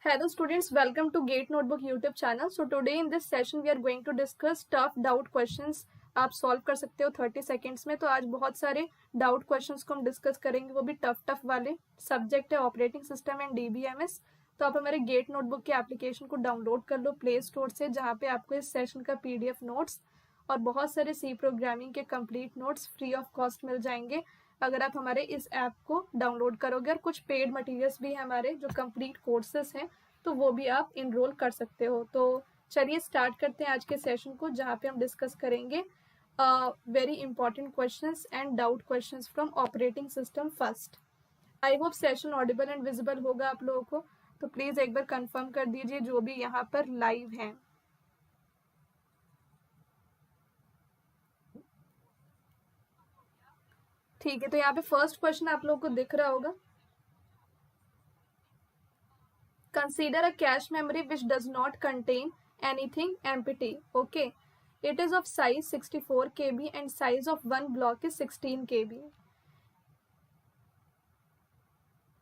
Hello students, welcome to Gate Notebook YouTube channel. So today in this session we are going to discuss tough doubt questions. आप solve कर सकते हो 30 seconds में. तो आज बहुत सारे डाउट क्वेश्चंस को हम डिस्कस करेंगे, वो भी टफ वाले. सब्जेक्ट है ऑपरेटिंग सिस्टम एंड DBMS. तो आप हमारे गेट नोटबुक के एप्लीकेशन को डाउनलोड कर लो प्ले स्टोर से, जहाँ पे आपको इस सेशन का PDF नोट्स और बहुत सारे C प्रोग्रामिंग के complete notes free of cost मिल जाएंगे अगर आप हमारे इस ऐप को डाउनलोड करोगे. और कुछ पेड मटेरियल्स भी हैं हमारे जो कंप्लीट कोर्सेस हैं, तो वो भी आप इनरोल कर सकते हो. तो चलिए स्टार्ट करते हैं आज के सेशन को, जहाँ पे हम डिस्कस करेंगे very important questions and doubt questions from operating system first. I hope session Audible and visible होगा आप लोगों को. तो प्लीज एक बार कंफर्म कर दीजिए जो भी यहाँ पर लाइव हैं. ठीक है, तो यहाँ पे फर्स्ट क्वेश्चन आप लोगों को दिख रहा होगा. Consider a cache memory which does not contain anything empty. Okay, it is of size 64 KB and size of one block is 16 KB.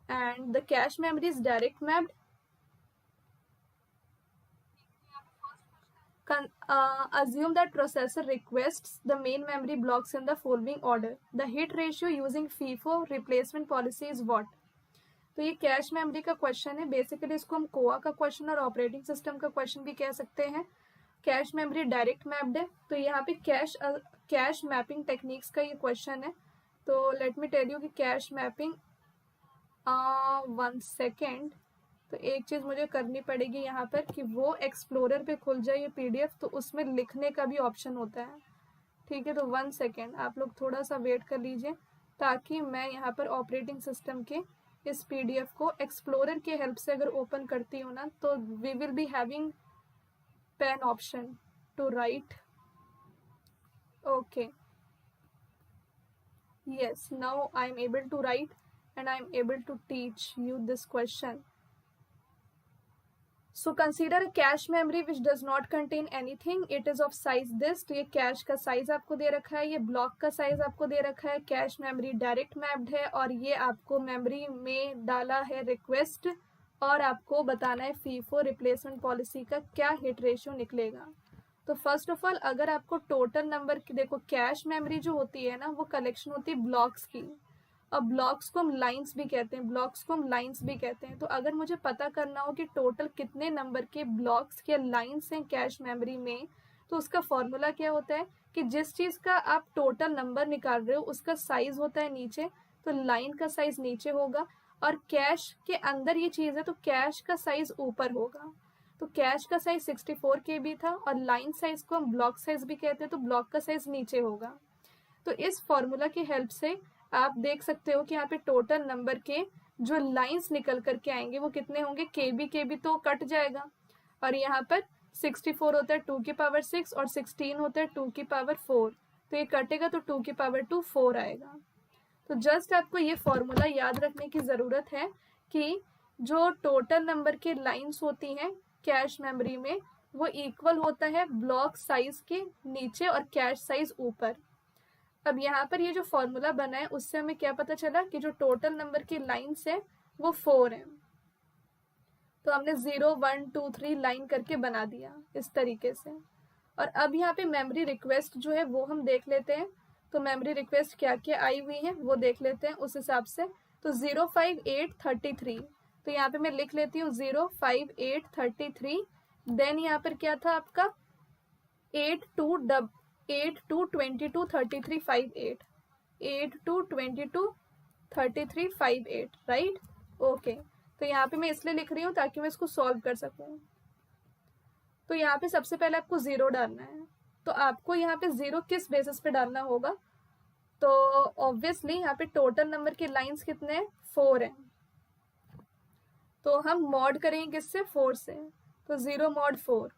And the cache memory is direct mapped. Assume that processor requests the main memory blocks in the following order. The hit ratio using FIFO replacement policy is what? तो ये cache memory का question है. Basically इसको हम कोआ का question और operating system का question भी कह सकते हैं. कैश मेमोरी डायरेक्ट मैप्ड है, तो यहाँ पे कैश मैपिंग टेक्निक्स का ये क्वेश्चन है. तो लेट मी टेल यू कि कैश मैपिंग 1 सेकेंड. तो एक चीज़ मुझे करनी पड़ेगी यहाँ पर कि वो एक्सप्लोरर पे खुल जाए ये PDF, तो उसमें लिखने का भी ऑप्शन होता है. ठीक है, तो 1 सेकेंड आप लोग थोड़ा सा वेट कर लीजिए, ताकि मैं यहाँ पर ऑपरेटिंग सिस्टम के इस PDF को एक्सप्लोरर के हेल्प से अगर ओपन करती हूँ ना, तो we will be having pen option to write. Okay, yes, now I am able to write and I am able to teach you this question. So consider a cache memory which does not contain anything. It is of size this. तो ये cash का size आपको दे रखा है, ये block का size आपको दे रखा है. कैश मेमोरी डायरेक्ट मैप्ड है और ये आपको मेमोरी में डाला है रिक्वेस्ट, और आपको बताना है फीफो रिप्लेसमेंट पॉलिसी का क्या हिट रेशियो निकलेगा. तो फर्स्ट ऑफ ऑल अगर आपको टोटल नंबर की, देखो कैश मेमोरी जो होती है ना, वो कलेक्शन होती है ब्लॉक्स की. अब ब्लॉक्स को हम लाइंस भी कहते हैं. तो अगर मुझे पता करना हो कि टोटल कितने नंबर के ब्लॉक्स या लाइंस हैं कैश मेमोरी में, तो उसका फॉर्मूला क्या होता है कि जिस चीज़ का आप टोटल नंबर निकाल रहे हो उसका साइज होता है नीचे, तो लाइन का साइज नीचे होगा. और कैश के अंदर ये चीज़ है तो कैश का साइज ऊपर होगा. तो कैश का साइज 64 KB था और लाइन साइज को हम ब्लॉक साइज भी कहते हैं, तो ब्लॉक का साइज नीचे होगा. तो इस फॉर्मूला की हेल्प से आप देख सकते हो कि यहाँ पे टोटल नंबर के जो लाइंस निकल करके आएंगे वो कितने होंगे. KB तो कट जाएगा, और यहाँ पर 64 होता है 2 की पावर 6 और 16 होता है 2 की पावर 4, तो ये कटेगा तो 2 की पावर 2 4 आएगा. तो जस्ट आपको ये फॉर्मूला याद रखने की ज़रूरत है कि जो टोटल नंबर के लाइंस होती हैं कैश मेमोरी में, वो इक्वल होता है ब्लॉक साइज के नीचे और कैश साइज ऊपर. अब यहाँ पर ये जो फॉर्मूला बना है उससे हमें क्या पता चला कि जो टोटल नंबर की लाइंस है वो 4 है. तो हमने 0 1 2 3 लाइन करके बना दिया इस तरीके से. और अब यहाँ पे मेमोरी रिक्वेस्ट जो है वो हम देख लेते हैं. तो मेमोरी रिक्वेस्ट क्या क्या आई हुई है वो देख लेते हैं उस हिसाब से. तो 05833, तो यहाँ पे मैं लिख लेती हूँ 05833. देन यहाँ पर क्या था आपका 82223358 82223358, राइट. ओके, तो यहाँ पे मैं इसलिए लिख रही हूँ ताकि मैं इसको सॉल्व कर सकूँ. तो यहाँ पे सबसे पहले आपको 0 डालना है. तो आपको यहाँ पे 0 किस बेसिस पे डालना होगा, तो ऑब्वियसली यहाँ पे टोटल नंबर के लाइंस कितने हैं 4 हैं, तो हम मॉड करेंगे किससे 4 से. तो 0 mod 4.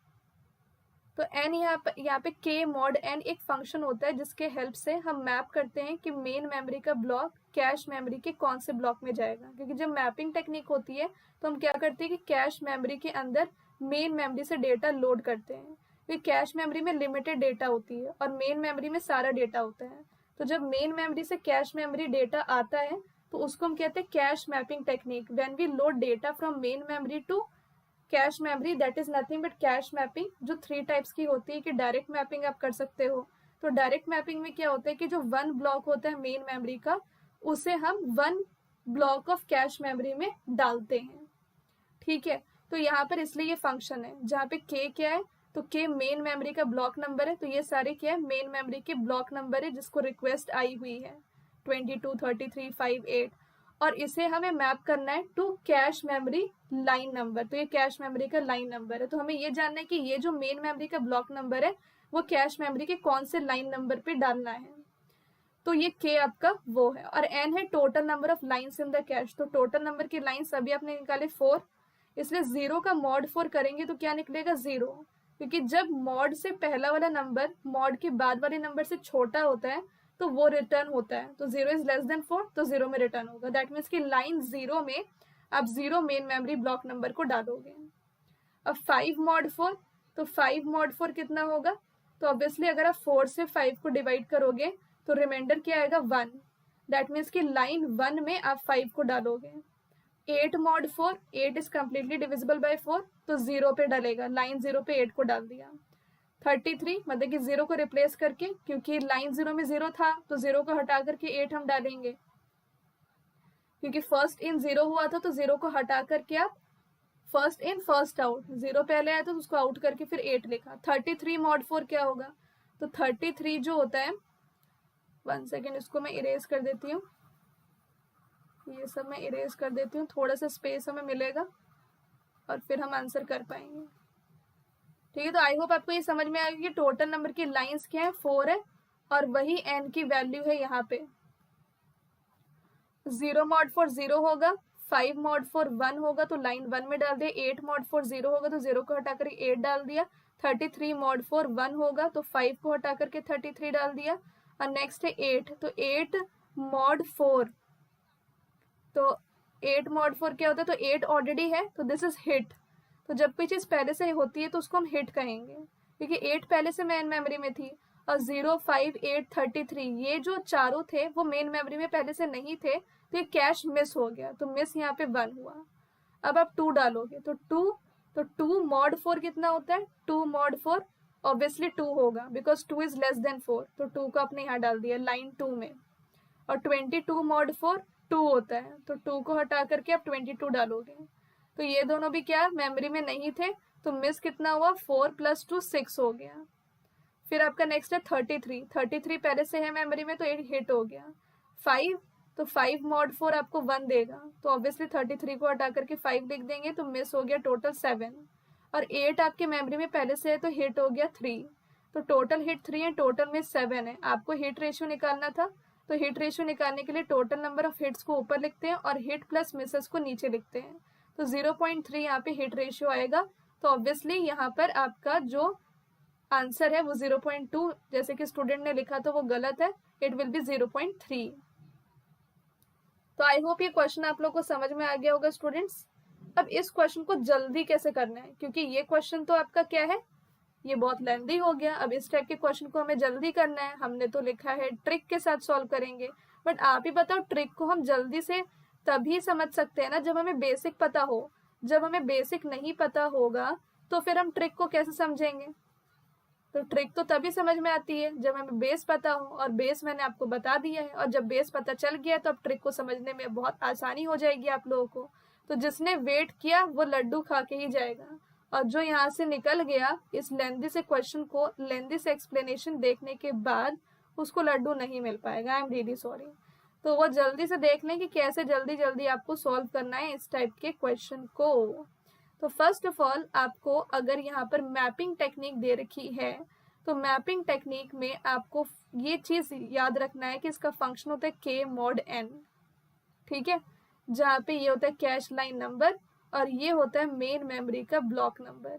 तो n यहाँ पे k mod n एक फंक्शन होता है जिसके हेल्प से हम मैप करते हैं कि मेन मेमोरी का ब्लॉक कैश मेमोरी के कौन से ब्लॉक में जाएगा. क्योंकि जब मैपिंग टेक्निक होती है तो हम क्या करते हैं कि कैश मेमोरी के अंदर मेन मेमोरी से डेटा लोड करते हैं. क्योंकि कैश मेमोरी में लिमिटेड डेटा होती है और मेन मेमोरी में सारा डेटा होता है. तो जब मेन मेमोरी से कैश मेमोरी डेटा आता है तो उसको हम कहते हैं cache mapping technique. When we load data from main memory to cache memory that is nothing but cache mapping, जो 3 टाइप्स की होती है कि डायरेक्ट मैपिंग आप कर सकते हो। तो डायरेक्ट मैपिंग में क्या होता है कि जो 1 ब्लॉक होता है मेन मेमोरी का, उसे हम 1 ब्लॉक ऑफ कैश मेमोरी में डालते हैं। ठीक है, तो यहाँ पर इसलिए ये फंक्शन है जहाँ पे के क्या है, तो के मेन मेमोरी का ब्लॉक नंबर है, तो ये सारे क्या है, मेन मेमोरी के ब्लॉक नंबर है जिसको रिक्वेस्ट आई हुई है 22, 33, 5, 8, और इसे हमें मैप करना है to cache memory line number. तो ये कैश मेमोरी का लाइन नंबर है, तो हमें ये जानना है कि ये जो मेन मेमोरी का ब्लॉक नंबर है वो कैश मेमोरी के कौन से लाइन नंबर पे डालना है। तो ये के आपका वो है, और एन है total number of lines in the cash. तो टोटल नंबर की लाइन्स अभी आपने निकाले 4, इसलिए 0 का मॉड 4 करेंगे तो क्या निकलेगा 0, क्योंकि जब मॉड से पहला वाला नंबर मॉड के बाद वाले नंबर से छोटा होता है तो वो रिटर्न होता है। तो 0 इज लेस देन 4, तो 0 में रिटर्न होगा। दैट मीन्स कि लाइन 0 में आप 0 मेन मेमोरी ब्लॉक नंबर को डालोगे। अब 5 मॉड 4, तो 5 मॉड 4 कितना होगा, तो ऑब्वियसली अगर आप 4 से 5 को डिवाइड करोगे तो रिमाइंडर क्या आएगा 1। दैट मीन्स कि लाइन 1 में आप 5 को डालोगे। 8 mod 4, 8 is completely divisible by 4, तो 0 पे डालेगा, लाइन 0 पे 8 को डाल दिया। 33 मतलब कि 0 को रिप्लेस करके, क्योंकि लाइन 0 में 0 था तो 0 को हटा करके 8 हम डालेंगे, क्योंकि फर्स्ट इन 0 हुआ था तो 0 को हटा करके आप फर्स्ट इन फर्स्ट आउट, 0 पहले आया तो उसको आउट करके फिर 8 लिखा। 33 मॉड 4 क्या होगा, तो 33 जो होता है, 1 सेकेंड इसको मैं इरेज कर देती हूँ, ये सब मैं इरेज कर देती हूँ, थोड़ा सा स्पेस हमें मिलेगा और फिर हम आंसर कर पाएंगे। ठीक है, तो आई होप आपको ये समझ में आएगा कि टोटल नंबर की लाइंस क्या है, 4 है, और वही n की वैल्यू है यहाँ पे। 0 मॉड 4 0 होगा, 5 मॉड 4 1 होगा तो लाइन 1 में डाल दिया, 8 मॉड 4 0 होगा तो 0 को हटा कर 8 डाल दिया, 33 मॉड 4 1 होगा तो 5 को हटा करके 33 डाल दिया, और नेक्स्ट है 8, तो 8 मॉड 4, तो 8 मॉड 4 क्या होता है, तो 8 ऑलरेडी है तो दिस इज हिट। तो जब कोई चीज़ पहले से होती है तो उसको हम हिट कहेंगे, क्योंकि 8 पहले से मेन मेमोरी में थी, और 0, 5, 8, 33 ये जो चारों थे वो मेन मेमोरी में पहले से नहीं थे, तो ये कैश मिस हो गया, तो मिस यहाँ पे 1 हुआ। अब आप 2 डालोगे तो 2 मॉड 4 कितना होता है, 2 मॉड 4 ऑब्वियसली 2 होगा, बिकॉज 2 इज लेस देन 4, तो 2 को आपने यहाँ डाल दिया लाइन 2 में। और 22 मॉड 4 2 होता है, तो 2 को हटा करके आप 22 डालोगे, तो ये दोनों भी क्या मेमोरी में नहीं थे, तो मिस कितना हुआ, 4 + 2 6 हो गया। फिर आपका नेक्स्ट है 33 पहले से है मेमोरी में तो 8 हिट हो गया। 5, तो 5 मॉड 4 आपको 1 देगा, तो ऑब्वियसली 33 को हटा करके 5 लिख देंगे, तो मिस हो गया टोटल 7, और 8 आपके मेमोरी में पहले से है तो हिट हो गया 3, तो टोटल हिट 3 है, टोटल में 7 है। आपको हिट रेशियो निकालना था, तो हिट रेशियो निकालने के लिए टोटल नंबर ऑफ हिट्स को ऊपर लिखते हैं और हिट प्लस मिसेस को नीचे लिखते हैं, तो 0.3 यहाँ पे हिट रेशियो आएगा, तो ऑब्वियसली यहाँ पर आपका जो आंसर है वो 0.2 जैसे कि स्टूडेंट ने लिखा तो वो गलत है, इट विल बी 0.3। तो आई होप ये क्वेश्चन आप लोग को समझ में आ गया होगा स्टूडेंट्स। अब इस क्वेश्चन को जल्दी कैसे करना है, क्योंकि ये क्वेश्चन तो आपका क्या है, ये बहुत लेंथी हो गया। अब इस टाइप के क्वेश्चन को हमें जल्दी करना है, हमने तो लिखा है ट्रिक के साथ सॉल्व करेंगे, बट आप ही बताओ ट्रिक को हम जल्दी से तभी समझ सकते हैं ना जब हमें बेसिक पता हो। जब हमें बेसिक नहीं पता होगा तो फिर हम ट्रिक को कैसे समझेंगे। तो ट्रिक तो तभी समझ में आती है जब हमें बेस पता हो, और बेस मैंने आपको बता दिया है, और जब बेस पता चल गया तो अब ट्रिक को समझने में बहुत आसानी हो जाएगी आप लोगों को। तो जिसने वेट किया वो लड्डू खा के ही जाएगा, और जो यहाँ से निकल गया इस लेंदी से क्वेश्चन को, लेंदी से एक्सप्लेनेशन देखने के बाद, उसको लड्डू नहीं मिल पाएगा। I am really sorry. तो वो जल्दी से देख लें कि कैसे जल्दी जल्दी आपको सॉल्व करना है इस टाइप के क्वेश्चन को। तो फर्स्ट ऑफ ऑल आपको अगर यहाँ पर मैपिंग टेक्निक दे रखी है तो मैपिंग टेक्निक में आपको ये चीज़ याद रखना है कि इसका फंक्शन होता है k mod n, ठीक है, जहाँ पे ये होता है कैश लाइन नंबर और ये होता है मेन मेमोरी का ब्लॉक नंबर,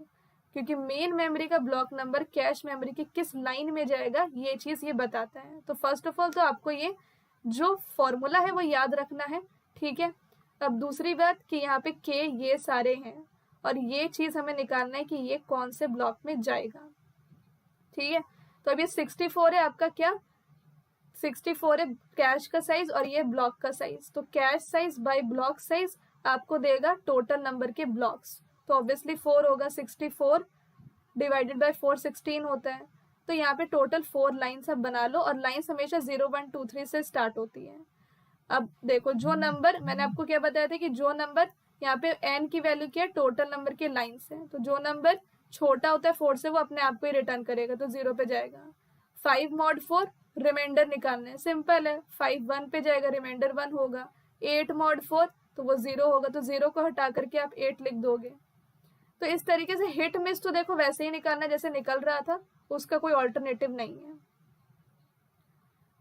क्योंकि मेन मेमोरी का ब्लॉक नंबर कैश मेमोरी की किस लाइन में जाएगा ये चीज़ ये बताता है। तो फर्स्ट ऑफ ऑल तो आपको ये जो फॉर्मूला है वो याद रखना है, ठीक है। अब दूसरी बात कि यहाँ पे k ये सारे हैं और ये चीज़ हमें निकालना है कि ये कौन से ब्लॉक में जाएगा, ठीक है। तो अब ये 64 है आपका, क्या 64 है कैश का साइज और ये ब्लॉक का साइज। तो cache size bye block size आपको देगा टोटल नंबर के ब्लॉक्स। तो ऑब्वियसली 4 होगा, 64 डिवाइडेड बाय 4 16 होता है। तो यहाँ पे टोटल 4 लाइन्स आप बना लो, और लाइन्स हमेशा 0 1 2 3 से स्टार्ट होती है। अब देखो जो नंबर मैंने आपको क्या बताया था कि जो नंबर यहाँ पे n की वैल्यू क्या है, टोटल नंबर के लाइन्स है, तो जो नंबर छोटा होता है 4 से वो अपने आप को ही रिटर्न करेगा, तो 0 पे जाएगा। 5 mod 4 रिमाइंडर निकालना है, सिंपल है, 5 1 पे जाएगा, रिमाइंडर 1 होगा। 8 mod 4 तो वो 0 होगा, तो 0 को हटा करके आप 8 लिख दोगे। तो इस तरीके से हिट मिस तो देखो वैसे ही निकालना जैसे निकल रहा था, उसका कोई ऑल्टरनेटिव नहीं है।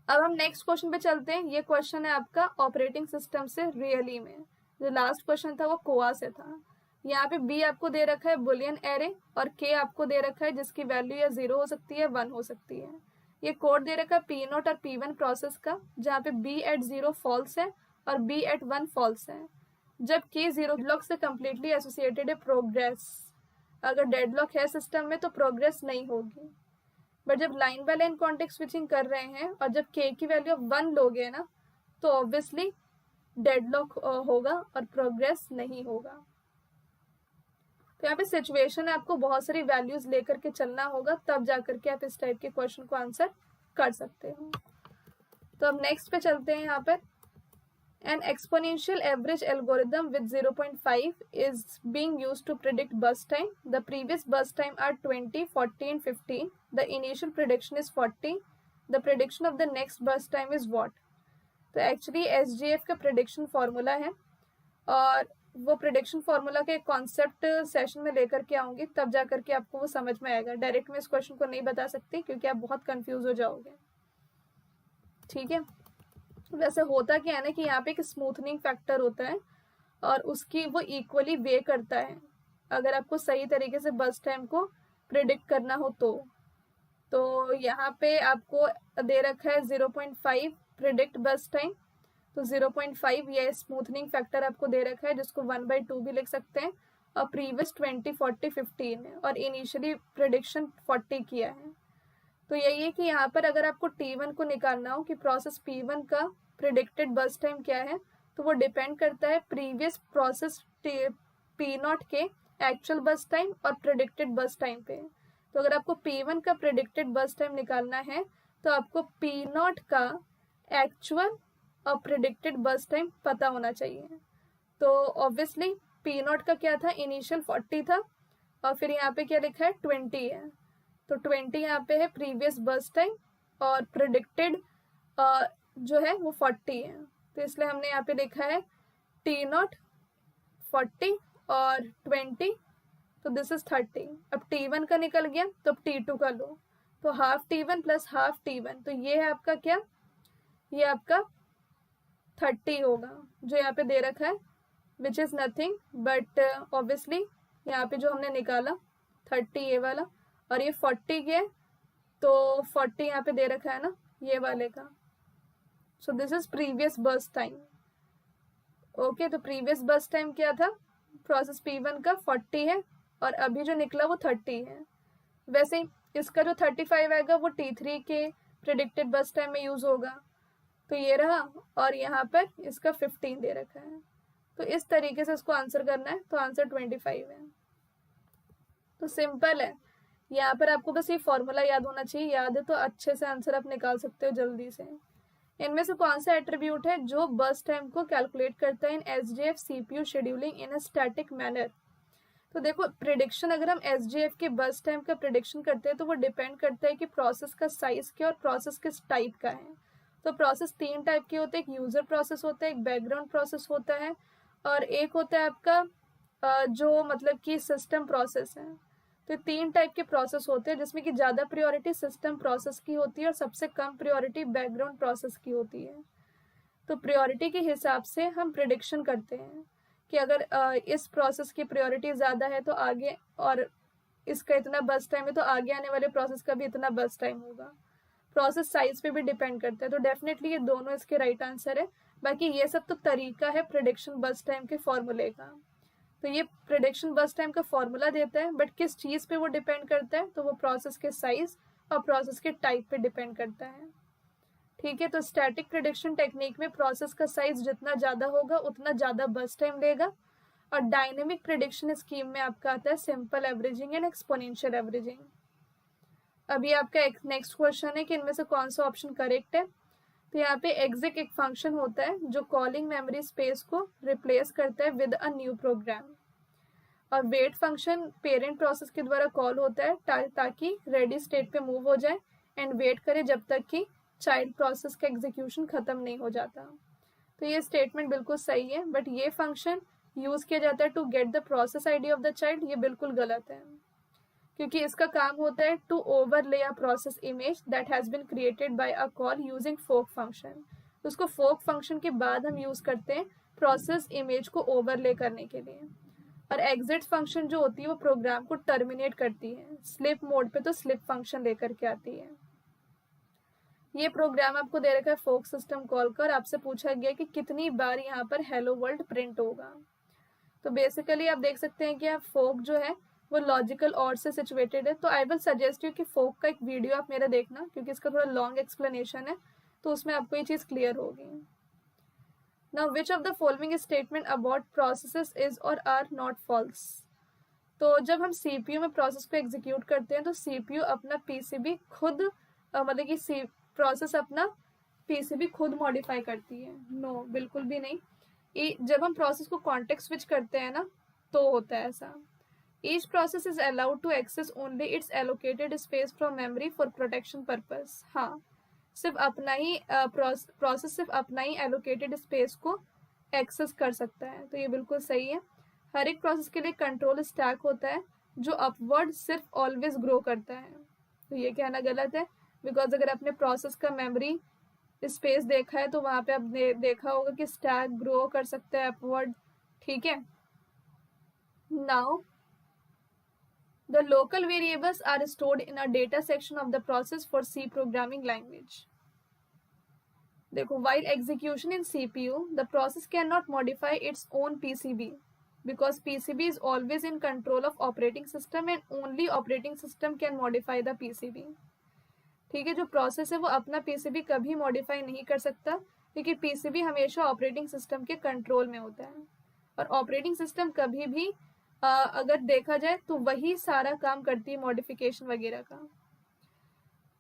अब हम नेक्स्ट क्वेश्चन पे चलते हैं। ये क्वेश्चन है आपका ऑपरेटिंग सिस्टम से रियली में। जो लास्ट क्वेश्चन था वो कोआ से था। यहाँ पे बी आपको दे रखा है बुलियन एरे, और के आपको दे रखा है जिसकी वैल्यू या 0 हो सकती है 1 हो सकती है। ये कोड दे रखा है P0 और P1 प्रोसेस का, जहाँ पे B at 0 फॉल्स है और B at 1 फॉल्स है। जब के 0 डेडलॉक से कम्प्लीटली एसोसिएटेड है प्रोग्रेस। अगर डेडलॉक है सिस्टम में तो प्रोग्रेस नहीं होगी, बट जब line by line context switching कर रहे हैं और जब के की वैल्यू 1 लोगे ना, तो ऑब्वियसली डेडलॉक होगा और प्रोग्रेस नहीं होगा। तो यहाँ पे सिचुएशन है, आपको बहुत सारी वैल्यूज लेकर के चलना होगा, तब जाकर के आप इस टाइप के क्वेश्चन को आंसर कर सकते हो। तो अब नेक्स्ट पे चलते हैं। यहाँ पर an exponential average algorithm with 0.5 is being used to predict burst time. The previous burst time are 20, 40 and 15. The initial prediction is 40. The prediction of the next burst time is what? तो actually SGF का prediction formula है, और वो prediction formula के concept session में लेकर के आऊंगी, तब जा करके आपको वो समझ में आएगा। डायरेक्ट मैं इस क्वेश्चन को नहीं बता सकती क्योंकि आप बहुत कंफ्यूज हो जाओगे। ठीक है, वैसे होता क्या है ना कि यहाँ पे एक स्मूथनिंग फैक्टर होता है और उसकी वो इक्वली वे करता है, अगर आपको सही तरीके से बर्स्ट टाइम को प्रिडिक्ट करना हो तो यहाँ पे आपको दे रखा है 0.5 प्रिडिक्ट बर्स्ट टाइम, तो 0.5 ये स्मूथनिंग फैक्टर आपको दे रखा है, जिसको 1/2 भी लिख सकते हैं, और प्रीवियस 20, 40, 15 है, और इनिशियली प्रिडिक्शन 40 किया है। तो यही है कि यहाँ पर अगर आपको T1 को निकालना हो कि प्रोसेस P1 का प्रिडिक्टेड बर्स्ट टाइम क्या है, तो वो डिपेंड करता है प्रीवियस प्रोसेस P0 के एक्चुअल बर्स्ट टाइम और प्रिडिक्टेड बर्स्ट टाइम पे। तो अगर आपको P1 का प्रिडिक्टेड बर्स्ट टाइम निकालना है तो आपको P0 का एक्चुअल और प्रिडिक्टेड बर्स्ट टाइम पता होना चाहिए। तो ऑब्वियसली P0 का क्या था, इनिशियल 40 था, और फिर यहाँ पे क्या लिखा है 20 है, तो 20 यहाँ पे है प्रीवियस बर्स्ट टाइम, और प्रिडिक्टेड जो है वो 40 है, तो इसलिए हमने यहाँ पे लिखा है T0 40 और 20, तो दिस इज 30। अब T1 का निकल गया तो अब T2 का लो, तो half T1 plus half T1, तो ये है आपका क्या, ये आपका 30 होगा जो यहाँ पे दे रखा है, which is nothing but obviously यहाँ पे जो हमने निकाला 30 ये वाला, और ये 40 के, तो 40 यहाँ पे दे रखा है ना ये वाले का, so this is previous burst time. Okay, तो प्रीवियस बर्स्ट टाइम क्या था, प्रोसेस P1 का 40 है, और अभी जो निकला वो 30 है। वैसे ही इसका जो 35 आएगा वो T3 के प्रिडिक्टेड बर्स्ट टाइम में यूज होगा, तो ये रहा, और यहाँ पर इसका 15 दे रखा है, तो इस तरीके से इसको आंसर करना है, तो आंसर 25 है। तो सिंपल है, यहाँ पर आपको बस ये फॉर्मूला याद होना चाहिए, याद है तो अच्छे से आंसर आप निकाल सकते हो जल्दी से। इनमें से कौन सा एट्रीब्यूट है जो बर्स्ट टाइम को कैलकुलेट करता है इन SGF CPU scheduling in a static manner. तो देखो प्रिडिक्शन, अगर हम SGF के बर्स्ट टाइम का प्रिडिक्शन करते हैं तो वो डिपेंड करता है कि प्रोसेस का साइज क्या और प्रोसेस किस टाइप का है। तो प्रोसेस 3 टाइप के होते हैं, एक यूजर प्रोसेस होता है, एक बैकग्राउंड प्रोसेस होता है, और एक होता है आपका जो मतलब कि सिस्टम प्रोसेस है। तो 3 टाइप के प्रोसेस होते हैं, जिसमें कि ज़्यादा प्रायोरिटी सिस्टम प्रोसेस की होती है और सबसे कम प्रायोरिटी बैकग्राउंड प्रोसेस की होती है। तो प्रायोरिटी के हिसाब से हम प्रिडिक्शन करते हैं कि अगर इस प्रोसेस की प्रायोरिटी ज़्यादा है तो आगे, और इसका इतना बर्स्ट टाइम है तो आगे आने वाले प्रोसेस का भी इतना बर्स्ट टाइम होगा। प्रोसेस साइज पे भी डिपेंड करता है, तो डेफिनेटली ये दोनों इसके राइट आंसर है। बाकी ये सब तो तरीका है प्रिडिक्शन बर्स्ट टाइम के फॉर्मूले का। तो ये प्रिडिक्शन बर्स्ट टाइम का फॉर्मूला देता है, बट किस चीज़ पे वो डिपेंड करता है, तो वो प्रोसेस के साइज और प्रोसेस के टाइप पे डिपेंड करता है। ठीक है, तो स्टैटिक प्रिडिक्शन टेक्निक में प्रोसेस का साइज जितना ज़्यादा होगा उतना ज़्यादा बर्स्ट टाइम लेगा, और डायनेमिक प्रिडिक्शन स्कीम में आपका आता है simple averaging and exponential averaging. अभी आपका एक नेक्स्ट क्वेश्चन है कि इनमें से कौन सा ऑप्शन करेक्ट है। तो यहाँ पे एग्जिक एक फंक्शन होता है जो कॉलिंग मेमोरी स्पेस को रिप्लेस करता है विद अ न्यू प्रोग्राम, और वेट फंक्शन पेरेंट प्रोसेस के द्वारा कॉल होता है ताकि रेडी स्टेट पे मूव हो जाए एंड वेट करे जब तक कि चाइल्ड प्रोसेस का एग्जीक्यूशन खत्म नहीं हो जाता। तो ये स्टेटमेंट बिल्कुल सही है, बट ये फंक्शन यूज किया जाता है to get the process ID of the child, ये बिल्कुल गलत है, क्योंकि इसका काम होता है to overlay a process image that has been created by a call using fork function. उसको फोक फंक्शन के बाद हम यूज करते हैं प्रोसेस इमेज को ओवरले करने के लिए। और एग्जिट फंक्शन जो होती है वो प्रोग्राम को टर्मिनेट करती है, स्लिप मोड पे तो स्लिप फंक्शन लेकर के आती है। ये प्रोग्राम आपको दे रखा है फोक सिस्टम कॉल कर, आपसे पूछा गया कि कितनी बार यहाँ पर हेलो वर्ल्ड प्रिंट होगा। तो बेसिकली आप देख सकते हैं कि आप फोक जो है वो लॉजिकल और से सिचुएटेड है। तो आई विल सजेस्ट यू कि फोक का एक वीडियो आप मेरा देखना, क्योंकि इसका थोड़ा लॉन्ग एक्सप्लेनेशन है, तो उसमें आपको ये चीज़ क्लियर होगी। Now which of the following statement about processes is और आर नॉट फॉल्स। तो जब हम सीपीयू में प्रोसेस को एग्जीक्यूट करते हैं तो सीपीयू अपना पीसीबी खुद मतलब कि प्रोसेस अपना पीसीबी खुद मॉडिफाई करती है। नो, बिल्कुल भी नहीं। जब हम प्रोसेस को कॉन्टेक्स्ट स्विच करते हैं ना तो होता है ऐसा। Each process is allowed to access only its allocated space from memory for protection purpose. हाँ, सिर्फ अपना ही प्रोसेस सिर्फ अपना ही एलोकेटेड स्पेस को एक्सेस कर सकता है, तो ये बिल्कुल सही है। हर एक प्रोसेस के लिए कंट्रोल स्टैक होता है जो अपवर्ड सिर्फ ऑलवेज ग्रो करता है, तो ये कहना गलत है, बिकॉज अगर आपने प्रोसेस का मेमोरी स्पेस देखा है तो वहाँ पे आपने देखा होगा कि स्टैक ग्रो कर सकता है अपवर्ड, ठीक है। Now the local variables are stored in a data section of the process for C programming language. देखो, while execution in CPU, the process cannot modify its own PCB because PCB is always in control of operating system and only operating system can modify the PCB. ठीक है, जो process है वो अपना PCB कभी modify नहीं कर सकता, क्योंकि पीसीबी हमेशा ऑपरेटिंग सिस्टम के कंट्रोल में होता है, और ऑपरेटिंग सिस्टम कभी भी अगर देखा जाए तो वही सारा काम करती है मॉडिफिकेशन वगैरह का।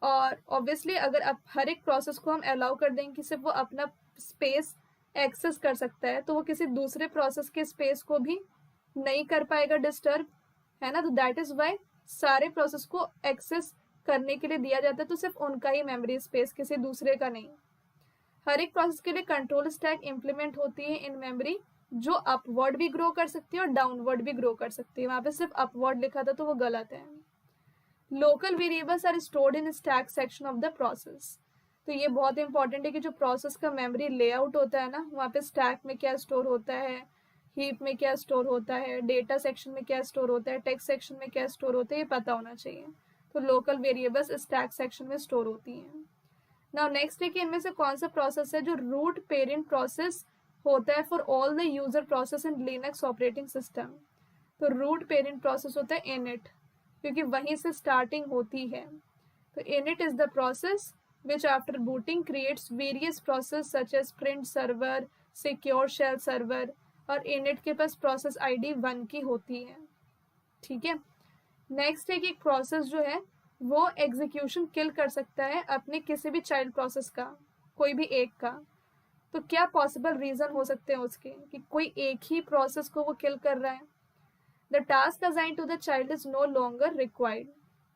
और ऑब्वियसली अगर आप हर एक प्रोसेस को हम अलाउ कर देंगे कि सिर्फ वो अपना स्पेस एक्सेस कर सकता है, तो वो किसी दूसरे प्रोसेस के स्पेस को भी नहीं कर पाएगा डिस्टर्ब, है ना। तो दैट इज वाई सारे प्रोसेस को एक्सेस करने के लिए दिया जाता है, तो सिर्फ उनका ही मेमोरी स्पेस, किसी दूसरे का नहीं। हर एक प्रोसेस के लिए कंट्रोल स्टैक इंप्लीमेंट होती है इन मेमोरी, जो अपवर्ड भी ग्रो कर सकती है और डाउनवर्ड भी ग्रो कर सकती है। वहां पे सिर्फ अपवर्ड लिखा था तो वो गलत है। Local variables are stored in stack section of the process. तो ये बहुत इंपॉर्टेंट है कि जो प्रोसेस का मेमोरी लेआउट होता है ना, वहाँ पे स्टैक में क्या स्टोर होता है, हीप में क्या स्टोर होता है, डेटा सेक्शन में क्या स्टोर होता है, टेक्स्ट सेक्शन में क्या स्टोर होता है, ये पता होना चाहिए। तो लोकल वेरिएबल्स स्टैक सेक्शन में स्टोर होती हैं। नाउ नेक्स्ट है कि इनमें से कौन सा प्रोसेस है जो रूट पेरेंट प्रोसेस होता है for all the user process in Linux operating system. तो रूट पेरेंट प्रोसेस होता है इनिट, क्योंकि वहीं से स्टार्टिंग होती है। तो init is the process which after booting creates various process such as print server, secure shell server, और इनिट के पास प्रोसेस आईडी 1 की होती है, ठीक है। नेक्स्ट है कि एक प्रोसेस जो है वो एग्जीक्यूशन किल कर सकता है अपने किसी भी चाइल्ड प्रोसेस का, कोई भी एक का। तो क्या पॉसिबल रीजन हो सकते हैं उसके कि कोई एक ही प्रोसेस को वो किल कर रहा है। The task assign to the child is no longer required,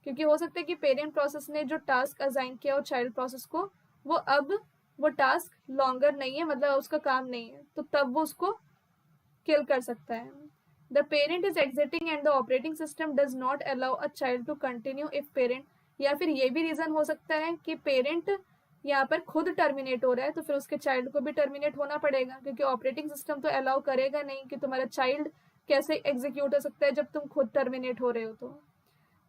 क्योंकि हो सकता है कि पेरेंट प्रोसेस ने जो टास्क असाइन किया हो चाइल्ड प्रोसेस को, वो अब वो टास्क लॉन्गर नहीं है, मतलब उसका काम नहीं है, तो तब वो उसको किल कर सकता है। The parent is exiting and the operating system does not allow a child to continue if parent, या फिर ये भी रीजन हो सकता है कि पेरेंट यहाँ पर खुद टर्मिनेट हो रहा है, तो फिर उसके चाइल्ड को भी टर्मिनेट होना पड़ेगा, क्योंकि ऑपरेटिंग सिस्टम तो अलाउ करेगा नहीं कि तुम्हारा चाइल्ड कैसे एग्जीक्यूट हो सकता है जब तुम खुद टर्मिनेट हो रहे हो। तो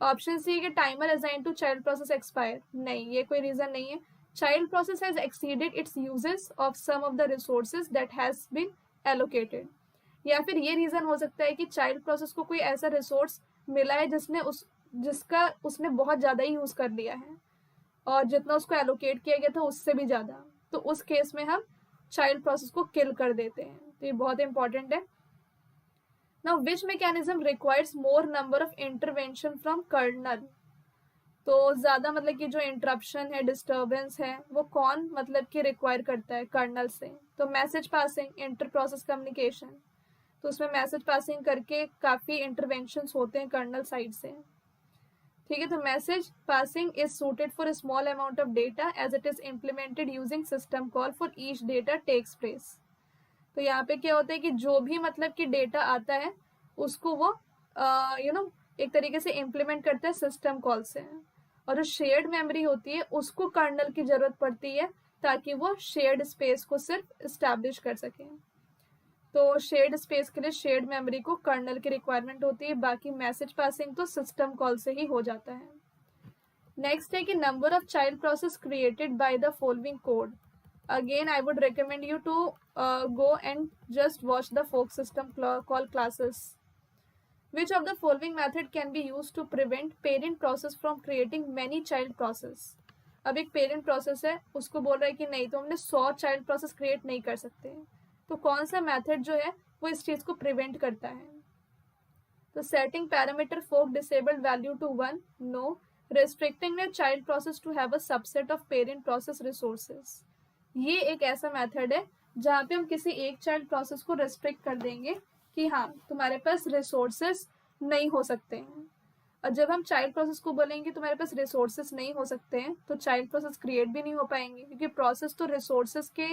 ऑप्शन सी कि timer assign to child process expire, नहीं, ये कोई रीजन नहीं है। Child process has exceeded its uses of some of the resources that has been allocated, या फिर ये रीजन हो सकता है कि चाइल्ड प्रोसेस को कोई ऐसा रिसोर्स मिला है जिसका उसने बहुत ज़्यादा ही यूज़ कर लिया है, और जितना उसको एलोकेट किया गया था उससे भी ज़्यादा, तो उस केस में हम चाइल्ड प्रोसेस को किल कर देते हैं। तो ये बहुत इंपॉर्टेंट है। Now which mechanism requires more number of intervention from kernel, तो ज्यादा मतलब कि जो इंटरप्शन है, डिस्टर्बेंस है, वो कौन मतलब कि रिक्वायर करता है कर्नल से? तो message passing, inter process communication, तो उसमें मैसेज पासिंग करके काफी इंटरवेंशंस होते हैं कर्नल साइड से। ठीक है, तो message passing is suited for small amount of data as it is implemented using system call for each data takes place. तो यहाँ पे क्या होता है कि जो भी मतलब कि डेटा आता है उसको वो एक तरीके से इम्प्लीमेंट करता है सिस्टम कॉल से, और जो शेयर्ड मेमोरी होती है उसको कर्नल की जरूरत पड़ती है ताकि वो शेयर्ड स्पेस को सिर्फ इस्टेब्लिश कर सके। तो शेयर्ड स्पेस के लिए शेयर्ड मेमोरी को कर्नल की रिक्वायरमेंट होती है, बाकी मैसेज पासिंग तो सिस्टम कॉल से ही हो जाता है। नेक्स्ट है कि number of child process created by the following code. Again, I would recommend you to go and just watch the folk system call classes. Which of the following method can be used to prevent parent process from creating many child process? अब एक parent process है, उसको बोल रहा है कि नहीं तो हमने 100 चाइल्ड प्रोसेस क्रिएट नहीं कर सकते, तो कौन सा मेथड जो है वो इस चीज को प्रिवेंट करता है? तो setting parameter fork disabled value to 1, no. restricting a child process to have a subset of parent process resources, ये एक ऐसा मेथड है जहाँ पे हम किसी एक चाइल्ड प्रोसेस को रेस्ट्रिक्ट कर देंगे कि हाँ तुम्हारे पास रिसोर्सेस नहीं हो सकते हैं। और जब हम चाइल्ड प्रोसेस को बोलेंगे तुम्हारे पास रिसोर्सेस नहीं हो सकते हैं तो चाइल्ड प्रोसेस क्रिएट भी नहीं हो पाएंगे, क्योंकि प्रोसेस तो रिसोर्सेस के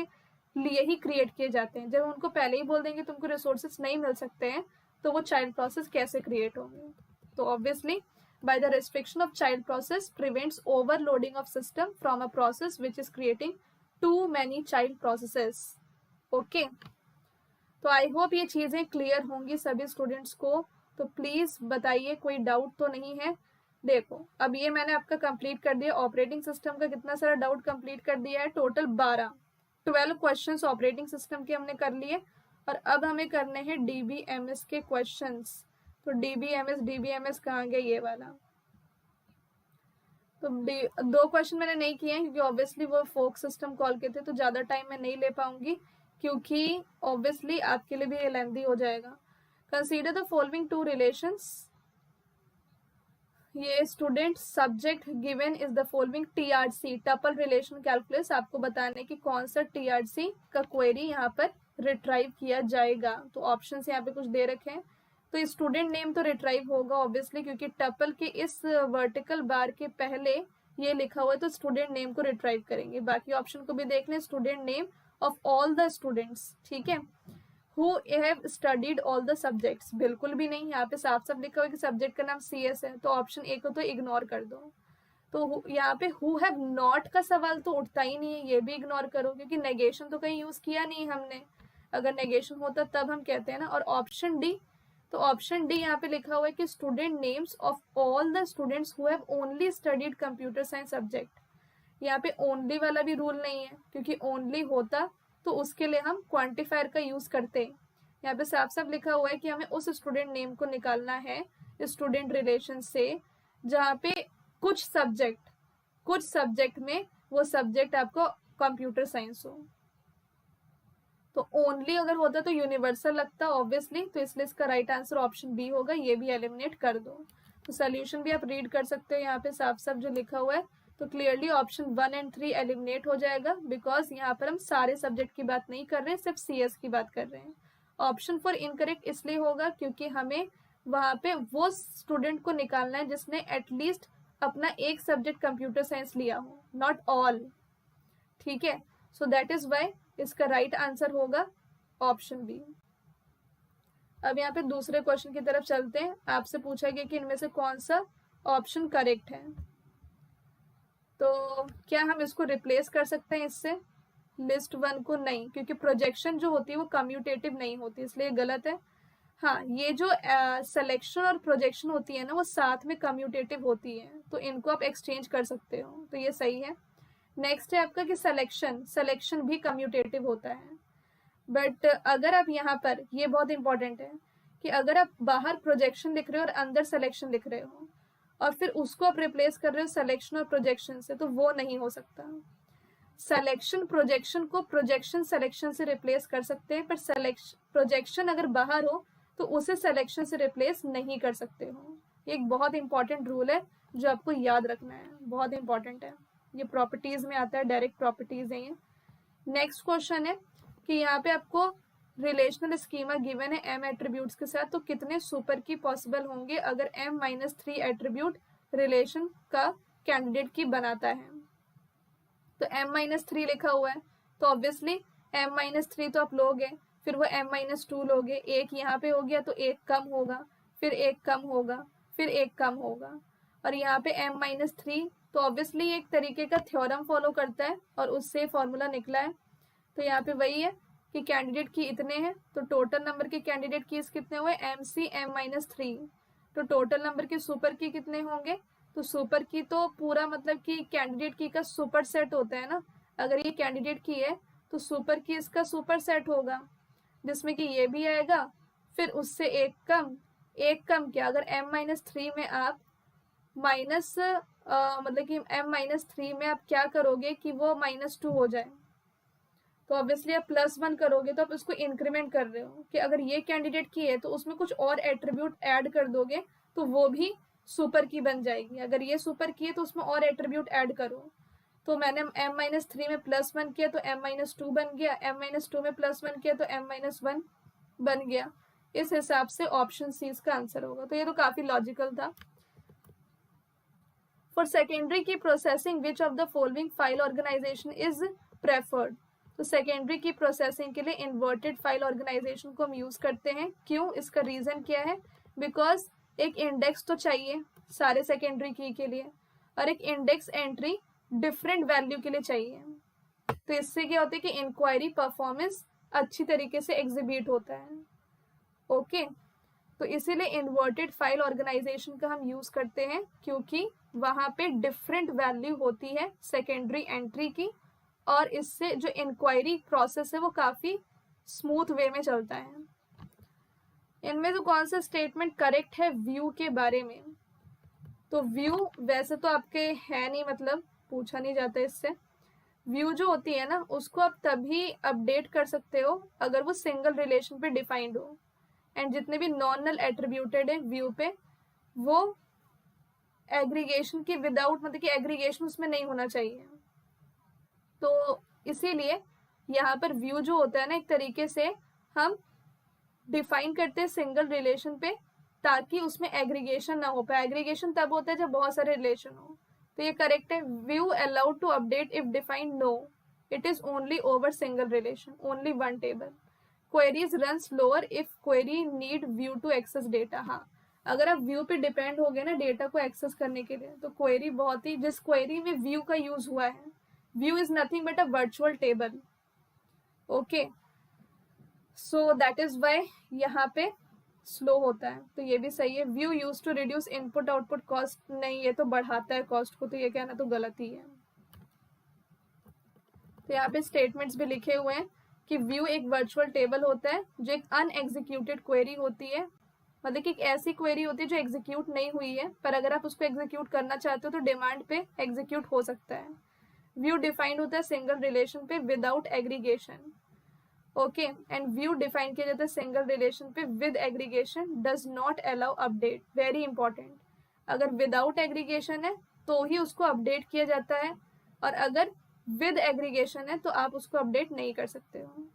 लिए ही क्रिएट किए जाते हैं। जब हम उनको पहले ही बोल देंगे तुमको रिसोर्सेस नहीं मिल सकते हैं तो वो चाइल्ड प्रोसेस कैसे क्रिएट होंगे? तो obviously by the restriction of child process prevents overloading of system from a process which is creating too many child processes. Okay, तो आई होप ये चीजें क्लियर होंगी सभी स्टूडेंट्स को। तो प्लीज बताइए कोई डाउट तो नहीं है। देखो अब ये मैंने आपका कंप्लीट कर दिया, ऑपरेटिंग सिस्टम का कितना सारा डाउट कंप्लीट कर दिया है, टोटल 12 क्वेश्चंस ऑपरेटिंग सिस्टम के हमने कर लिए, और अब हमें करने हैं डीबीएमएस के क्वेश्चंस। तो डीबीएमएस कहाँ गया, ये वाला। तो 2 क्वेश्चन मैंने नहीं किए हैं क्योंकि ऑब्वियसली वो फोक सिस्टम कॉल के थे, तो ज्यादा टाइम मैं नहीं ले पाऊंगी क्योंकि ऑब्वियसली आपके लिए भी ये लेंथी हो जाएगा। Consider the following 2 relations. ये student subject given is the following TRC tuple relation calculus, आपको बताने की कौन सा टीआरसी का क्वेरी यहाँ पर रिट्राइव किया जाएगा। तो ऑप्शन यहाँ पे कुछ दे रखे हैं, तो स्टूडेंट नेम तो रिट्राइव होगा ऑब्वियसली क्योंकि टपल के इस वर्टिकल बार के पहले ये लिखा हुआ है, तो स्टूडेंट नेम को रिट्राइव करेंगे। बाकी ऑप्शन को भी देख लें, student name of all the students, ठीक है। Who have studied all the subjects, बिल्कुल भी नहीं, यहाँ पे साफ साफ लिखा हुआ है कि सब्जेक्ट का नाम CS है, तो ऑप्शन ए को तो इग्नोर कर दो। तो यहाँ पे हु हैव नॉट का सवाल तो उठता ही नहीं है, ये भी इग्नोर करो क्योंकि नेगेशन तो कहीं यूज किया नहीं हमने, अगर नेगेशन होता तब हम कहते हैं ना। और ऑप्शन डी, तो ऑप्शन डी यहाँ पे लिखा हुआ है कि student names of all the students who have only studied computer science subject. यहाँ पे ओनली वाला भी रूल नहीं है क्योंकि ओनली होता तो उसके लिए हम क्वांटिफायर का यूज करते। यहाँ पे साफ साफ लिखा हुआ है कि हमें उस स्टूडेंट नेम को निकालना है स्टूडेंट रिलेशन से जहाँ पे कुछ सब्जेक्ट में वो सब्जेक्ट आपको कंप्यूटर साइंस हो। तो ओनली अगर होता तो यूनिवर्सल लगता ऑब्वियसली, तो इसलिए इसका राइट आंसर ऑप्शन बी होगा, ये भी एलिमिनेट कर दो। तो सोल्यूशन भी आप रीड कर सकते हो, यहाँ पे साफ साफ जो लिखा हुआ है, तो क्लियरली ऑप्शन 1 और 3 एलिमिनेट हो जाएगा बिकॉज यहाँ पर हम सारे सब्जेक्ट की बात नहीं कर रहे हैं, सिर्फ CS की बात कर रहे हैं। ऑप्शन 4 इनकरेक्ट इसलिए होगा क्योंकि हमें वहां पे वो स्टूडेंट को निकालना है जिसने एटलीस्ट अपना एक सब्जेक्ट कंप्यूटर साइंस लिया हो, नॉट ऑल, ठीक है। सो दैट इज वाई इसका राइट आंसर होगा ऑप्शन बी। अब यहाँ पे दूसरे क्वेश्चन की तरफ चलते हैं। आपसे पूछा गया कि इनमें से कौन सा ऑप्शन करेक्ट है, तो क्या हम इसको रिप्लेस कर सकते हैं इससे लिस्ट 1 को? नहीं, क्योंकि प्रोजेक्शन जो होती है वो कम्यूटेटिव नहीं होती, इसलिए गलत है। हाँ, ये जो सिलेक्शन और प्रोजेक्शन होती है ना वो साथ में कम्यूटेटिव होती है, तो इनको आप एक्सचेंज कर सकते हो, तो ये सही है। नेक्स्ट है आपका कि सिलेक्शन भी कम्यूटेटिव होता है, बट अगर आप यहाँ पर, ये बहुत इंपॉर्टेंट है कि अगर आप बाहर प्रोजेक्शन लिख रहे हो और अंदर सिलेक्शन लिख रहे हो और फिर उसको आप रिप्लेस कर रहे हो सिलेक्शन और प्रोजेक्शन से, तो वो नहीं हो सकता। सिलेक्शन प्रोजेक्शन को प्रोजेक्शन सिलेक्शन से रिप्लेस कर सकते हैं, पर सिलेक्शन प्रोजेक्शन अगर बाहर हो तो उसे सिलेक्शन से रिप्लेस नहीं कर सकते हो। ये एक बहुत इंपॉर्टेंट रूल है जो आपको याद रखना है, बहुत इंपॉर्टेंट है। ये प्रॉपर्टीज में आता है, डायरेक्ट प्रॉपर्टीज है ये। नेक्स्ट क्वेश्चन है कि यहाँ पे आपको रिलेशनल स्कीमा गिवन है m एट्रीब्यूट्स के साथ, तो कितने सुपर की पॉसिबल होंगे अगर m-3 एट्रीब्यूट रिलेशन का कैंडिडेट की बनाता है। तो m-3 लिखा हुआ है, तो ऑब्वियसली m-3 तो आप लोगे, फिर वो m-2 लोगे, एक यहाँ पे हो गया तो एक कम होगा, फिर एक कम होगा, फिर एक कम होगा, और यहाँ पे m-3 तो ऑब्वियसली एक तरीके का थ्योरम फॉलो करता है और उससे फॉर्मूला निकला है। तो यहाँ पे वही है कि कैंडिडेट की इतने हैं, तो टोटल नंबर के कैंडिडेट कीज कितने हुए MC m-3, तो टोटल नंबर के सुपर की कितने होंगे, तो सुपर की तो पूरा मतलब कि कैंडिडेट की का सुपर सेट होता है ना, अगर ये कैंडिडेट की है तो सुपर की इसका सुपर सेट होगा, जिसमें कि ये भी आएगा, फिर उससे एक कम क्या, अगर m-3 में आप माइनस मतलब कि m-3 में आप क्या करोगे कि वो -2 हो जाए, तो ऑब्वियसली आप +1 करोगे, तो आप उसको इंक्रीमेंट कर रहे हो कि अगर ये कैंडिडेट की है तो उसमें कुछ और एट्रीब्यूट ऐड कर दोगे तो वो भी सुपर की बन जाएगी। अगर ये सुपर की है तो उसमें और एट्रीब्यूट ऐड करो, तो मैंने m-3 में +1 किया तो m-2 बन गया, m-2 में +1 किया तो m-1 बन गया। इस हिसाब से ऑप्शन सी इसका आंसर होगा। तो ये तो काफी लॉजिकल था। फॉर सेकेंडरी की processing which of the following file organization is preferred, तो सेकेंडरी की प्रोसेसिंग के लिए इन्वर्टेड फाइल ऑर्गेनाइजेशन को हम यूज करते हैं। क्यों, इसका रीजन क्या है, बिकॉज एक इंडेक्स तो चाहिए सारे सेकेंडरी की के लिए, और एक इंडेक्स एंट्री डिफरेंट वैल्यू के लिए चाहिए। तो इससे क्या होता है कि इंक्वायरी परफॉर्मेंस अच्छी तरीके से एग्जीक्यूट होता है। ओके, तो इसीलिए इन्वर्टेड फाइल ऑर्गेनाइजेशन का हम यूज करते हैं, क्योंकि वहां पे डिफरेंट वैल्यू होती है सेकेंडरी एंट्री की, और इससे जो इंक्वायरी प्रोसेस है वो काफी स्मूथ वे में चलता है। इनमें तो कौन सा स्टेटमेंट करेक्ट है व्यू के बारे में, तो व्यू वैसे तो आपके है नहीं, मतलब पूछा नहीं जाता इससे। व्यू जो होती है ना उसको आप तभी अपडेट कर सकते हो अगर वो सिंगल रिलेशन पे डिफाइंड हो, एंड जितने भी नॉन नल एट्रीब्यूटेड है व्यू पे वो एग्रीगेशन की विदाउट, मतलब कि एग्रीगेशन उसमें नहीं होना चाहिए। तो इसीलिए यहाँ पर व्यू जो होता है ना एक तरीके से हम डिफाइन करते हैं सिंगल रिलेशन पे, ताकि उसमें एग्रीगेशन ना हो पाए। एग्रीगेशन तब होता है जब बहुत सारे रिलेशन हो। तो ये करेक्ट है। View allowed to update if defined, no, it is only over single relation, only one table. Queries run slower if query need view to access data, हाँ अगर आप व्यू पे डिपेंड हो गए ना डेटा को एक्सेस करने के लिए, तो क्वेरी बहुत ही, जिस क्वेरी में व्यू का यूज हुआ है, view is nothing but a virtual table. Okay, so that is why यहाँ पे स्लो होता है। तो ये भी सही है। View use to reduce input output cost, नहीं ये तो बढ़ाता है कॉस्ट को, तो ये कहना तो गलत ही है। तो यहाँ पे स्टेटमेंट्स भी लिखे हुए हैं कि व्यू एक वर्चुअल टेबल होता है जो एक अनएग्जीक्यूटेड क्वेरी होती है, मतलब कि एक ऐसी क्वेरी होती है जो एग्जीक्यूट नहीं हुई है, पर अगर आप उसको एग्जीक्यूट करना चाहते हो तो डिमांड पे एग्जीक्यूट हो सकता है। व्यू डिफाइंड होता है सिंगल रिलेशन पे without aggregation. Okay, and view define किया जाता है सिंगल रिलेशन पे with aggregation, does not allow update, very important. अगर विदाउट एग्रीगेशन है तो ही उसको अपडेट किया जाता है, और अगर विद एग्रीगेशन है तो आप उसको अपडेट नहीं कर सकते हो।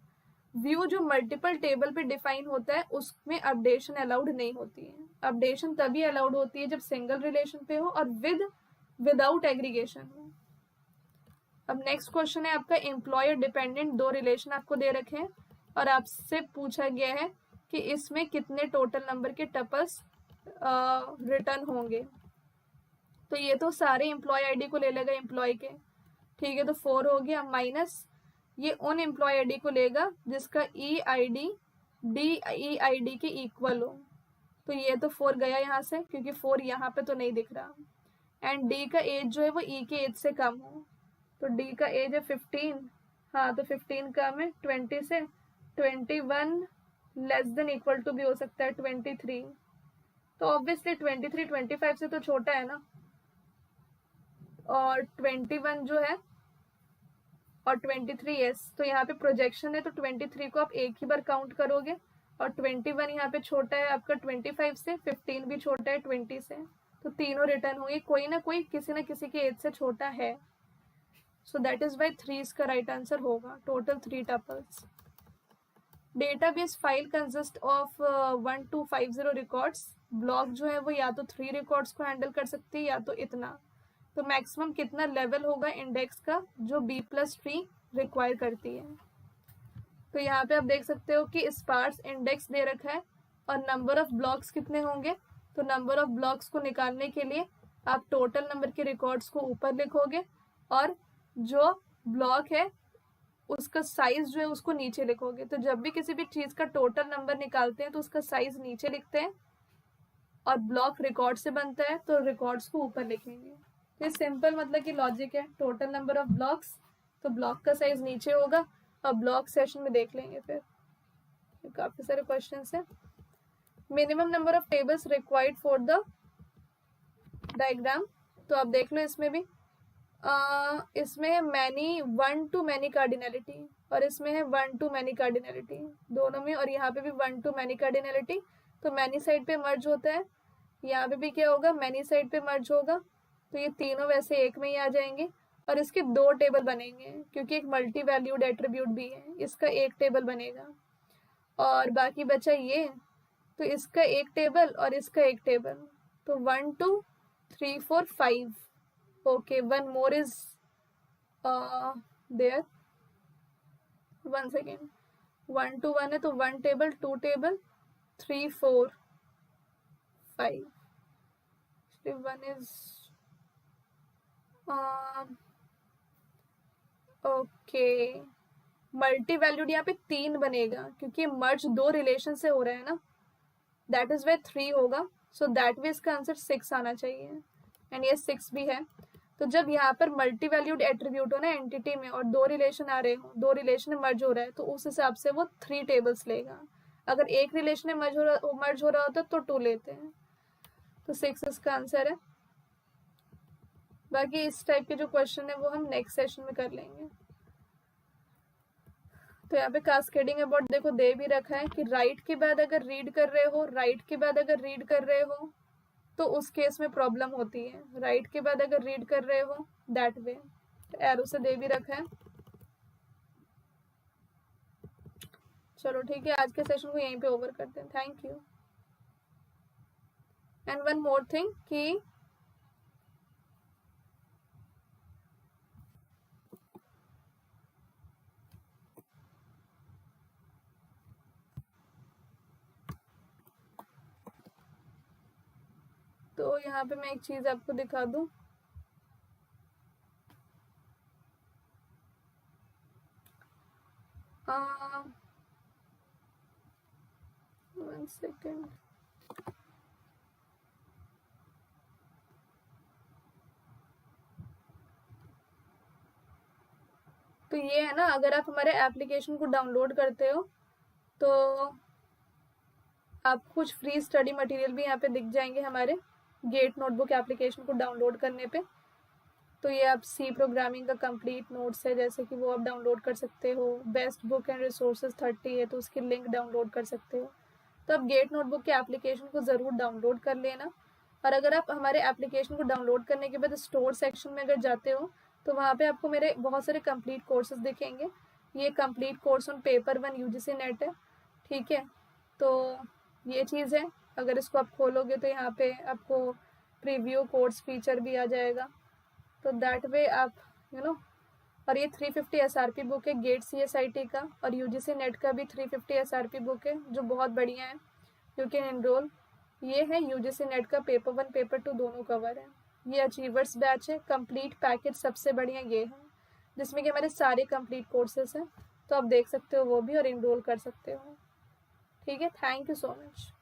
व्यू जो मल्टीपल टेबल पे डिफाइन होता है उसमें अपडेशन अलाउड नहीं होती है। अपडेशन तभी अलाउड होती है जब सिंगल रिलेशन पे हो और विदाउट एग्रीगेशन हो। अब नेक्स्ट क्वेश्चन है आपका, एम्प्लॉयर डिपेंडेंट दो रिलेशन आपको दे रखे हैं और आपसे पूछा गया है कि इसमें कितने टोटल नंबर के टपल्स रिटर्न होंगे। तो ये तो सारे एम्प्लॉय आईडी को ले लेगा एम्प्लॉय के, ठीक है, तो 4 हो गया, माइनस ये उन एम्प्लॉय आईडी को लेगा जिसका E I D D E I D के इक्वल हो, तो ये तो 4 गया यहाँ से क्योंकि 4 यहाँ पे तो नहीं दिख रहा, एंड डी का एज जो है वो ई के एज से कम हो, तो डी का एज है 15, हाँ तो 15 कम है 20 से, 21 लेस देन इक्वल टू भी हो सकता है 23, तो ऑब्वियसली 23 25 से तो छोटा है ना, और 21 जो है और 23 यस, तो यहाँ पे प्रोजेक्शन है तो 23 को आप एक ही बार काउंट करोगे और 21 यहाँ पे छोटा है आपका 25 से, 15 भी छोटा है 20 से, तो तीनों रिटर्न होंगे, कोई ना कोई किसी न किसी की एज से छोटा है। सो दैट इज वाई 3 इसका राइट आंसर होगा। Total 3 tuples. Database file consist of 1250 records. Block जो है वो या तो 3 रिकॉर्ड्स को हैंडल कर सकती है या तो इतना। तो मैक्सिमम कितना लेवल होगा इंडेक्स का जो B+ ट्री रिक्वायर करती है। तो यहाँ पे आप देख सकते हो कि स्पार्स इंडेक्स दे रखा है और नंबर ऑफ ब्लॉक्स कितने होंगे। तो नंबर ऑफ ब्लॉक्स को निकालने के लिए आप टोटल नंबर के रिकॉर्ड्स को ऊपर लिखोगे और जो ब्लॉक है उसका साइज जो है उसको नीचे लिखोगे। तो जब भी किसी भी चीज का टोटल नंबर निकालते हैं तो उसका साइज नीचे लिखते हैं और ब्लॉक रिकॉर्ड से बनता है तो रिकॉर्ड्स को ऊपर लिखेंगे। तो ये सिंपल मतलब कि लॉजिक है। टोटल नंबर ऑफ ब्लॉक्स, तो ब्लॉक का साइज नीचे होगा और ब्लॉक सेशन में देख लेंगे फिर। काफी सारे क्वेश्चन है। Minimum number of tables required for the diagram, तो आप देख लो इसमें भी इसमें है मैनी 1 to मैनी कार्डिनलिटी और इसमें है 1 to मैनी कार्डिनलिटी दोनों में, और यहाँ पे भी 1 to मैनी कार्डिनलिटी। तो मैनी साइड पे मर्ज होता है, यहाँ पे भी क्या होगा मैनी साइड पे मर्ज होगा। तो ये तीनों वैसे एक में ही आ जाएंगे और इसके 2 टेबल बनेंगे क्योंकि एक मल्टी वैल्यूड एट्रीब्यूट भी है, इसका एक टेबल बनेगा और बाकी बचा ये, तो इसका एक टेबल और इसका एक टेबल। तो 1 2 3 4 5। Okay, one more is there, 1 second. 1 to 1 है तो 1 table, 2 table, 3 4 5। 1 is okay, multi valued यहाँ पे 3 बनेगा क्योंकि मर्ज 2 रिलेशन से हो रहा है ना, दैट इज वे 3 होगा। सो दैट वे इसका आंसर 6 आना चाहिए एंड ये 6 भी है। तो जब यहाँ पर मल्टी वैल्यूड एट्रीब्यूट हो ना एंटिटी में और 2 रिलेशन आ रहे हो, 2 रिलेशन में मर्ज हो रहा है तो उस हिसाब से वो 3 टेबल्स लेगा। अगर एक रिलेशन में मर्ज हो रहा होता तो 2 लेते हैं। तो 6 इसका आंसर है। बाकी इस टाइप के जो क्वेश्चन है वो हम नेक्स्ट सेशन में कर लेंगे। तो यहाँ पे कास्केडिंग अबाउट देखो दे भी रखा है कि राइट के बाद अगर रीड कर रहे हो, राइट के बाद अगर रीड कर रहे हो तो उस केस में प्रॉब्लम होती है। राइट के बाद अगर रीड कर रहे हो दैट वे, एरो से दे भी रखा है। चलो ठीक है, आज के सेशन को यहीं पे ओवर करते हैं। Thank you. And one more thing कि तो यहाँ पे मैं एक चीज आपको दिखा दूं। One second. तो ये है ना, अगर आप हमारे एप्लीकेशन को डाउनलोड करते हो तो आप कुछ फ्री स्टडी मटेरियल भी यहाँ पे दिख जाएंगे हमारे गेट नोटबुक एप्लीकेशन को डाउनलोड करने पे। तो ये आप सी प्रोग्रामिंग का कंप्लीट नोट्स है जैसे कि वो आप डाउनलोड कर सकते हो। बेस्ट बुक एंड रिसोर्सेज 30 है तो उसकी लिंक डाउनलोड कर सकते हो। तो आप गेट नोटबुक के एप्लीकेशन को ज़रूर डाउनलोड कर लेना। और अगर आप हमारे एप्लीकेशन को डाउनलोड करने के बाद स्टोर सेक्शन में अगर जाते हो तो वहाँ पे आपको मेरे बहुत सारे कंप्लीट कोर्सेज दिखेंगे। ये complete course on paper 1 UGC net है, ठीक है। तो ये चीज़ है, अगर इसको आप खोलोगे तो यहाँ पे आपको प्रीव्यू कोर्स फीचर भी आ जाएगा। तो दैट वे आप और ये 350 SRP बुक है गेट CSIT का, और UGC नेट का भी 350 SRP बुक है जो बहुत बढ़िया है। You can enrol. ये है UGC नेट का पेपर 1 पेपर 2 दोनों कवर है। ये अचीवर्स बैच है, कंप्लीट पैकेज सबसे बढ़िया ये है जिसमें कि हमारे सारे कंप्लीट कोर्सेज हैं। तो आप देख सकते हो वो भी और एनरोल कर सकते हो, ठीक है। Thank you so much.